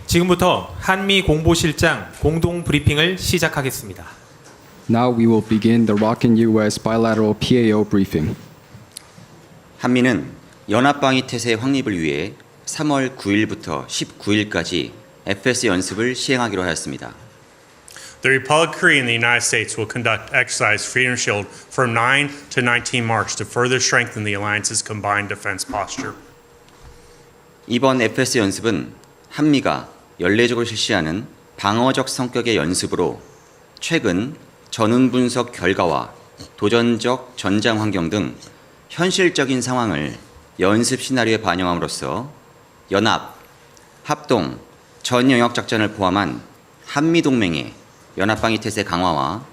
지금부터 한미 공보실장 공동 브리핑을 시작하겠습니다. Now we will begin the ROK US bilateral PAO briefing. 한미는 연합방위 태세 확립을 위해 3월 9일부터 19일까지 FS 연습을 시행하기로 하였습니다. The Republic of Korea and the United States will conduct exercise Freedom Shield from 9 to 19 March to further strengthen the alliance's combined defense posture. 이번 FS 연습은 한미가 연례적으로 실시하는 방어적 성격의 연습으로 최근 전운 분석 결과와 도전적 전장 환경 등 현실적인 상황을 연습 시나리오에 반영함으로써 연합, 합동, 전 영역 작전을 포함한 한미 동맹의 연합방위 태세 강화와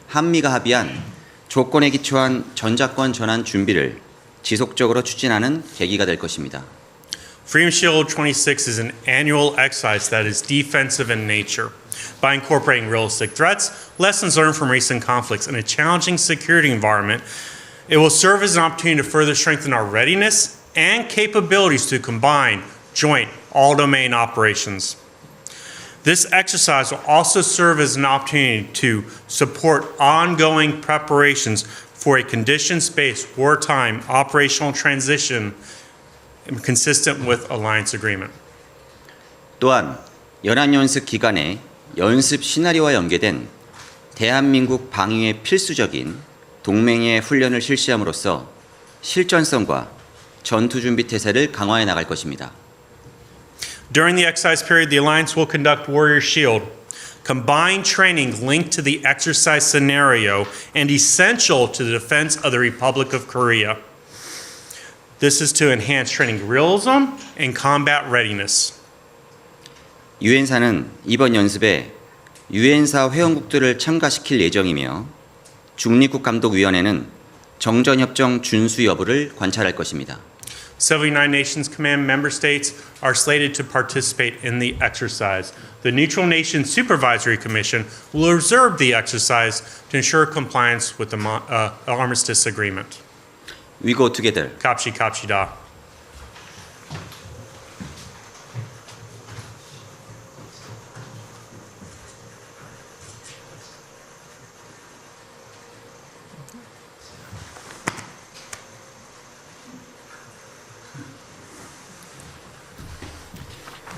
한미가 합의한 조건에 기초한 전작권 전환 준비를 지속적으로 추진하는 계기가 될 것입니다. Freedom Shield 26 is an annual exercise that is defensive in nature. By incorporating realistic threats, lessons learned from recent conflicts, and a challenging security environment, it will serve as an opportunity to further strengthen our readiness and capabilities to combine joint all-domain operations. This exercise will also serve as an opportunity to support ongoing preparations for a conditions-based wartime operational transition consistent with alliance agreement. 또한 연합연습 기간에 연습 시나리오와 연계된 대한민국 방위에 필수적인 동맹의 훈련을 실시함으로써 실전성과 전투 준비 태세를 강화해 나갈 것입니다. During the exercise period, the alliance will conduct Warrior Shield, combined training linked to the exercise scenario and essential to the defense of the Republic of Korea. This is to enhance training realism and combat readiness. 유엔사는 이번 연습에 유엔사 회원국들을 참가시킬 예정이며 중립국감독위원회는 정전협정 준수 여부를 관찰할 것입니다. 79 Nations Command member states are slated to participate in the exercise. The Neutral Nations Supervisory Commission will observe the exercise to ensure compliance with the armistice agreement. We go together. 갑시다.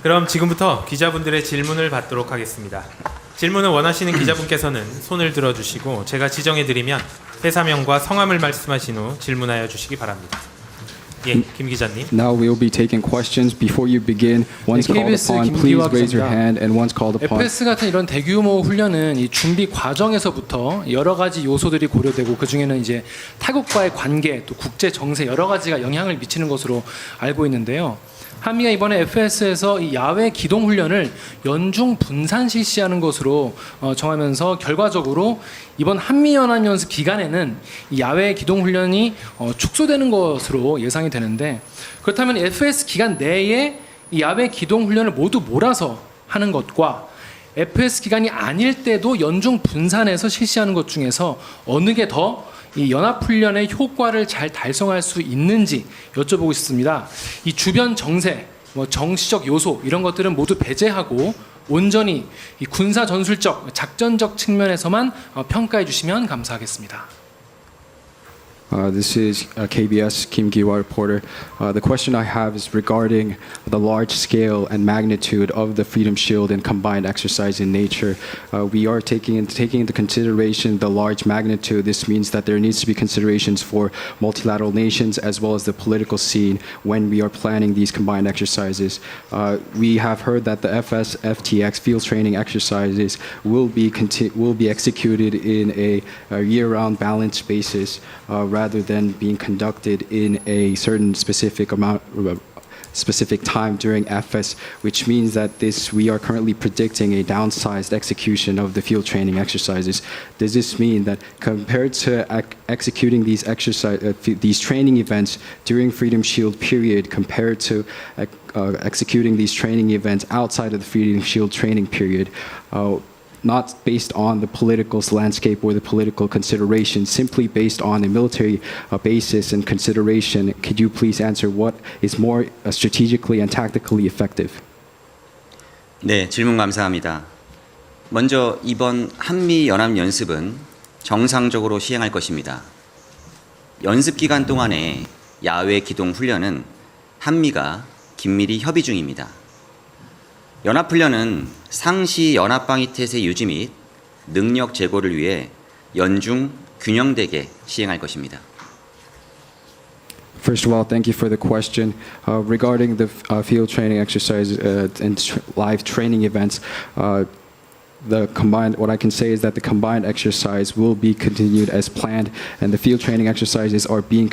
그럼 지금부터 기자분들의 질문을 받도록 하겠습니다. 질문을 원하시는 기자분께서는 손을 들어주시고 제가 지정해드리면 회사명과 성함을 말씀하신 후 질문하여 주시기 바랍니다. 예, 김 기자님. Now we will be taking questions. Before you begin, once called KBS upon, please 김기화 raise your 기자입니다. hand, and once called upon. FS 같은 이런 대규모 훈련은 이 준비 과정에서부터 여러 가지 요소들이 고려되고 그 중에는 이제 타국과의 관계, 또 국제 정세 여러 가지가 영향을 미치는 것으로 알고 있는데요. 한미가 이번에 FS에서 이 야외 기동 훈련을 연중 분산 실시하는 것으로 정하면서 결과적으로 이번 한미 연합 연습 기간에는 이 야외 기동 훈련이 축소되는 것으로 예상이 되는데, 그렇다면 FS 기간 내에 이 야외 기동 훈련을 모두 몰아서 하는 것과 FS 기간이 아닐 때도 연중 분산해서 실시하는 것 중에서 어느 게 더 이 연합훈련의 효과를 잘 달성할 수 있는지 여쭤보고 싶습니다. 이 주변 정세, 정치적 요소 이런 것들은 모두 배제하고 온전히 이 군사 전술적, 작전적 측면에서만 평가해 주시면 감사하겠습니다. This is KBS Kim Gi-hwa reporter. The question I have is regarding the large scale and magnitude of the Freedom Shield and combined exercise in nature. We are taking into consideration the large magnitude. This means that there needs to be considerations for multilateral nations as well as the political scene when we are planning these combined exercises. We have heard that the FTX field training exercises will be executed in a year-round balanced basis. Rather than being conducted in a certain specific time during FS, which means that we are currently predicting a downsized execution of the field training exercises. Does this mean that compared to executing these training events during Freedom Shield period compared to executing these training events outside of the Freedom Shield training period, not based on the political landscape or the political consideration, simply based on a military basis and consideration, could you please answer what is more strategically and tactically effective? 네, 질문 감사합니다. 먼저 이번 한미 연합 연습은 정상적으로 시행할 것입니다. 연습 기간 동안의 야외 기동 훈련은 한미가 긴밀히 협의 중입니다. 연합 훈련은 상시 연합 방위 태세 유지 및 능력 제고를 위해 연중 균형되게 시행할 것입니다. First of all, thank you for the question. Regarding the field training exercise and live training events, what I can say is that the combined exercise will be continued as planned, and the field training exercises are being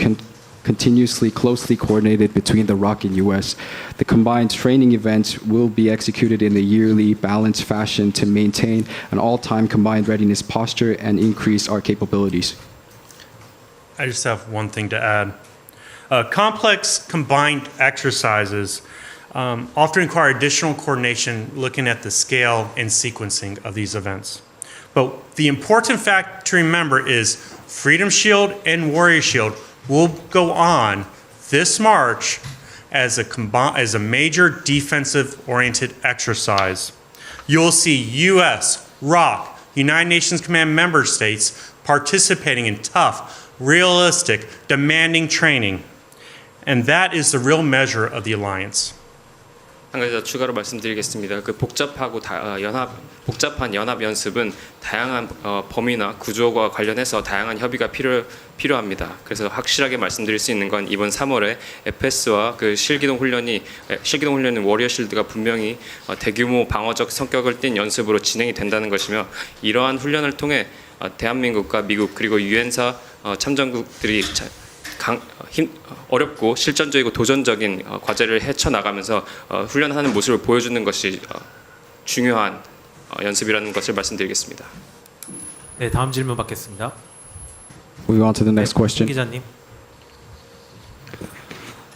continuously closely coordinated between the ROC and US. The combined training events will be executed in a yearly balanced fashion to maintain an all-time combined readiness posture and increase our capabilities. I just have one thing to add. Complex combined exercises often require additional coordination looking at the scale and sequencing of these events. But the important fact to remember is Freedom Shield and Warrior Shield will go on this March as a major defensive-oriented exercise. You'll see U.S., ROC, United Nations Command member states participating in tough, realistic, demanding training. And that is the real measure of the alliance. 한 가지 더 추가로 말씀드리겠습니다. 그 복잡한 연합 연습은 다양한 범위나 구조와 관련해서 다양한 협의가 필요합니다. 그래서 확실하게 말씀드릴 수 있는 건 이번 3월에 FS와 그 실기동 훈련인 워리어 실드가 분명히 대규모 방어적 성격을 띤 연습으로 진행이 된다는 것이며, 이러한 훈련을 통해 대한민국과 미국 그리고 유엔사 참전국들이 어렵고 실전적이고 도전적인 과제를 헤쳐나가면서 훈련하는 모습을 보여주는 것이 중요한 연습이라는 것을 말씀드리겠습니다. 네, 다음 질문 받겠습니다. Moving on to the next question. 기자님.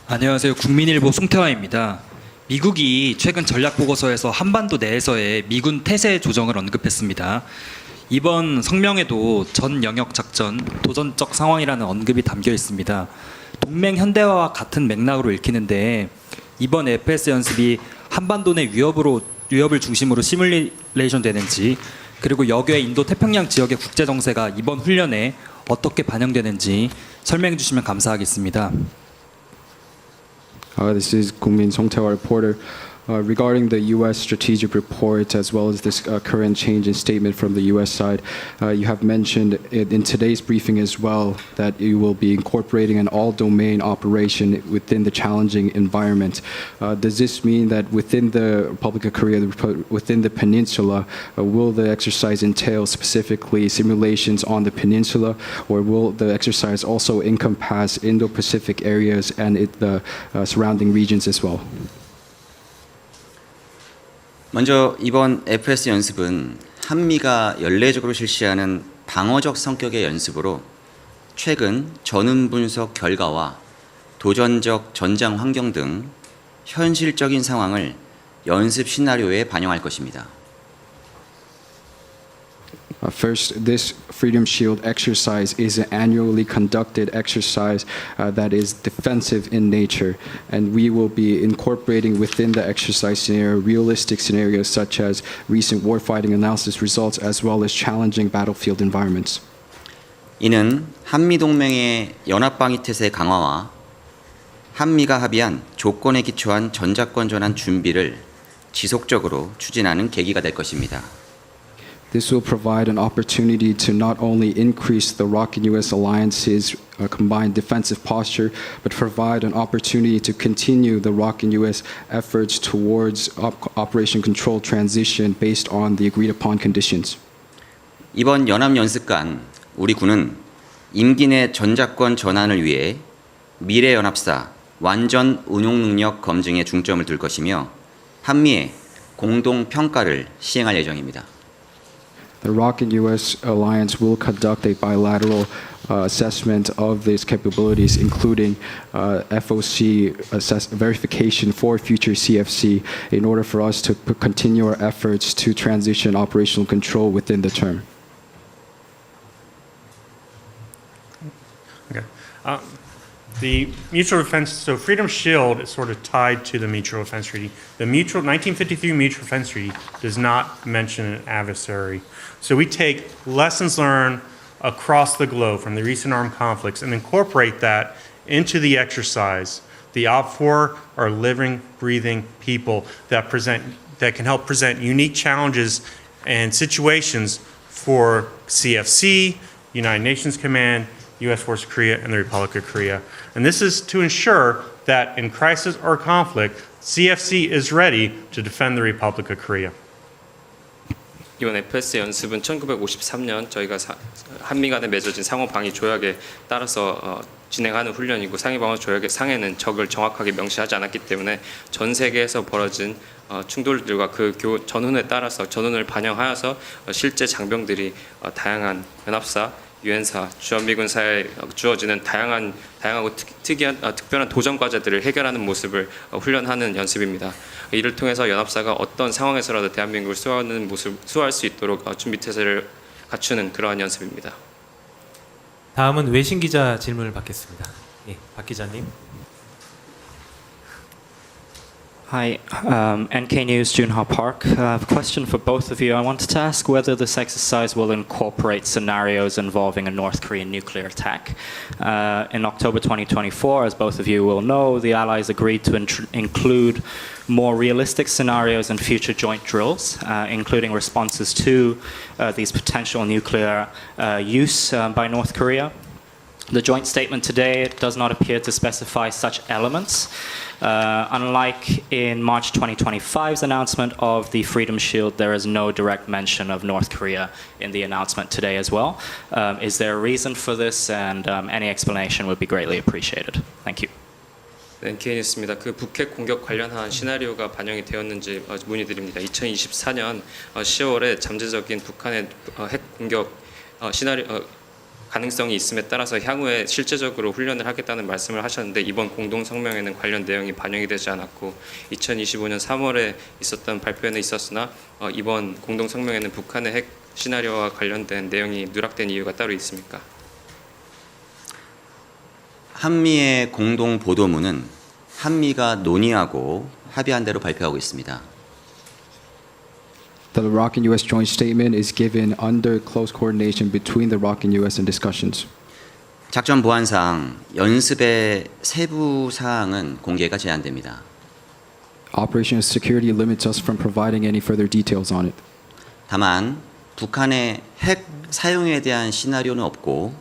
안녕하세요. 국민일보 송태화입니다. 미국이 최근 전략보고서에서 한반도 내에서의 미군 태세 조정을 언급했습니다. 이번 성명에도 전 영역 작전, 도전적 상황이라는 언급이 담겨 있습니다. 동맹 현대화와 같은 맥락으로 읽히는데, 이번 FS 연습이 한반도 내 위협을 중심으로 시뮬레이션 되는지, 그리고 역외 인도 태평양 지역의 국제 정세가 이번 훈련에 어떻게 반영되는지 설명해 주시면 감사하겠습니다. This is Gungmin Songtae reporter. Regarding the U.S. strategic report as well as this current change in statement from the U.S. side, you have mentioned in today's briefing as well that you will be incorporating an all-domain operation within the challenging environment. Does this mean that within the Republic of Korea, within the peninsula, will the exercise entail specifically simulations on the peninsula, or will the exercise also encompass Indo-Pacific areas and the surrounding regions as well? 먼저 이번 FS 연습은 한미가 연례적으로 실시하는 방어적 성격의 연습으로 최근 전운 분석 결과와 도전적 전장 환경 등 현실적인 상황을 연습 시나리오에 반영할 것입니다. First, this Freedom Shield exercise is an annually conducted exercise that is defensive in nature, and we will be incorporating within the exercise scenario realistic scenarios such as recent warfighting analysis results as well as challenging battlefield environments. 이는 한미동맹의 연합방위 태세 강화와 한미가 합의한 조건에 기초한 전작권 전환 준비를 지속적으로 추진하는 계기가 될 것입니다. This will provide an opportunity to not only increase the ROC and U.S. alliance's combined defensive posture, but provide an opportunity to continue the ROC and U.S. efforts towards Operation Control transition based on the agreed upon conditions. 이번 연합연습간 우리 군은 임기 내 전작권 전환을 위해 미래연합사 완전 운용 능력 검증에 중점을 둘 것이며 한미의 공동 평가를 시행할 예정입니다. The ROC and U.S. alliance will conduct a bilateral assessment of these capabilities, including FOC verification for future CFC, in order for us to continue our efforts to transition operational control within the term. Okay. The mutual defense, so Freedom Shield is sort of tied to the Mutual Defense Treaty. The 1953 Mutual Defense Treaty does not mention an adversary. So we take lessons learned across the globe from the recent armed conflicts and incorporate that into the exercise. The OPFOR are living, breathing people that can help present unique challenges and situations for CFC, United Nations Command, U.S. Force Korea, and the Republic of Korea. And this is to ensure that in crisis or conflict, CFC is ready to defend the Republic of Korea. 이번 FS 연습은 1953년 저희가 한미 간에 맺어진 상호 방위 조약에 따라서 진행하는 훈련이고, 상해 방어 조약의 상해는 적을 정확하게 명시하지 않았기 때문에 전 세계에서 벌어진 충돌들과 그 전훈에 따라서 전훈을 반영하여서 실제 장병들이 다양한 연합사, 유엔사, 주한미군사에 주어지는 다양하고 특별한 도전 과제들을 해결하는 모습을 훈련하는 연습입니다. 이를 통해서 연합사가 어떤 상황에서라도 대한민국을 수호할 수 있도록 준비 태세를 갖추는 그러한 연습입니다. 다음은 외신 기자 질문을 받겠습니다. 예, 박 기자님. Hi, NK News, Junha Park. I have a question for both of you. I wanted to ask whether this exercise will incorporate scenarios involving a North Korean nuclear attack. In October 2024, as both of you will know, the Allies agreed to include more realistic scenarios in future joint drills, including responses to these potential nuclear use by North Korea. The joint statement today does not appear to specify such elements. Unlike in March 2025's announcement of the Freedom Shield, there is no direct mention of North Korea in the announcement today as well. Is there a reason for this? And any explanation would be greatly appreciated. Thank you. NK뉴스입니다. 그 북핵 공격 관련한 시나리오가 반영이 되었는지 문의드립니다. 2024년 10월에 잠재적인 북한의 핵 공격 시나리오 가능성이 있음에 따라서 향후에 실제적으로 훈련을 하겠다는 말씀을 하셨는데, 이번 공동 성명에는 관련 내용이 반영이 되지 않았고 2025년 3월에 있었던 발표에는 있었으나 이번 공동 성명에는 북한의 핵 시나리오와 관련된 내용이 누락된 이유가 따로 있습니까? 한미의 공동 보도문은 한미가 논의하고 합의한 대로 발표하고 있습니다. The ROK and U.S. joint statement is given under close coordination between the ROK and U.S. and discussions. 작전 보안상 연습의 세부 사항은 공개가 제한됩니다. Operational security limits us from providing any further details on it. 다만 북한의 핵 사용에 대한 시나리오는 없고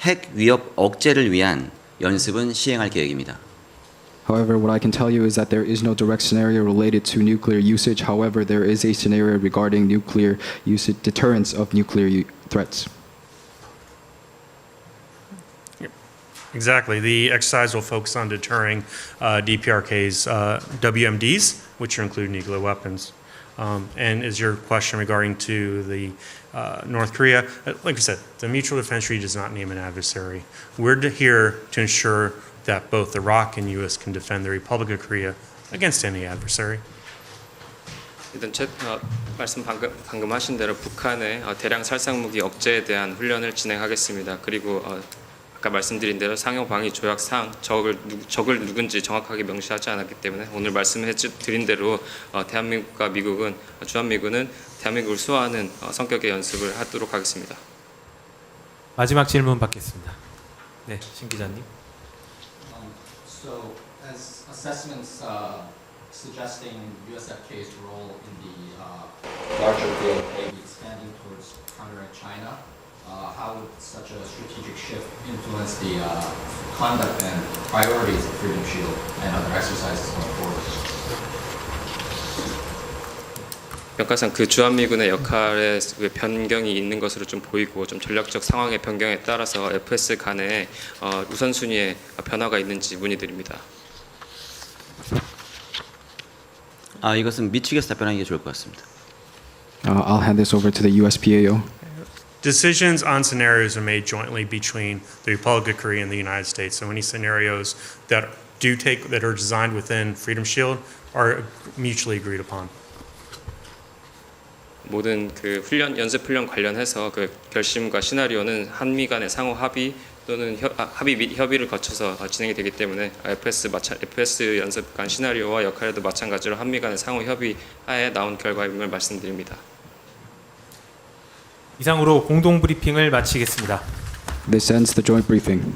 핵 위협 억제를 위한 연습은 시행할 계획입니다. However, what I can tell you is that there is no direct scenario related to nuclear usage. However, there is a scenario regarding nuclear usage, deterrence of nuclear threats. Exactly. The exercise will focus on deterring DPRK's WMDs, which include nuclear weapons. And is your question regarding to the North Korea? Like I said, the Mutual Defense Treaty does not name an adversary. We're here to ensure that both the ROK and U.S. can defend the Republic of Korea against any adversary. 일단 말씀 방금 하신 대로 북한의 대량 살상 무기 억제에 대한 훈련을 진행하겠습니다. 그리고 아까 말씀드린 대로 상호 방위 조약상 적을 누군지 정확하게 명시하지 않았기 때문에 오늘 말씀해 드린 대로 대한민국과 미국은 주한미군은 대한민국을 수호하는 성격의 연습을 하도록 하겠습니다. 마지막 질문 받겠습니다. 네, 신 기자님. So, as assessments suggesting USFK's role in the larger field may be expanding towards countering China, how would such a strategic shift influence the conduct and priorities of Freedom Shield and other exercises going forward? 평가상 그 주한미군의 역할에 변경이 있는 것으로 좀 보이고, 좀 전략적 상황의 변경에 따라서 FS 간의 우선순위에 변화가 있는지 문의드립니다. 이것은 미측에서 답변하는 게 좋을 것 같습니다. I'll hand this over to the USPAO. Decisions on scenarios are made jointly between the Republic of Korea and the United States. So any scenarios that are designed within Freedom Shield are mutually agreed upon. 모든 그 연습 훈련 관련해서 그 결심과 시나리오는 한미 간의 상호 합의 또는 합의 및 협의를 거쳐서 진행이 되기 때문에 FS 연습 간 시나리오와 역할에도 마찬가지로 한미 간의 상호 협의하에 나온 결과임을 말씀드립니다. 이상으로 공동 브리핑을 마치겠습니다. This ends the joint briefing.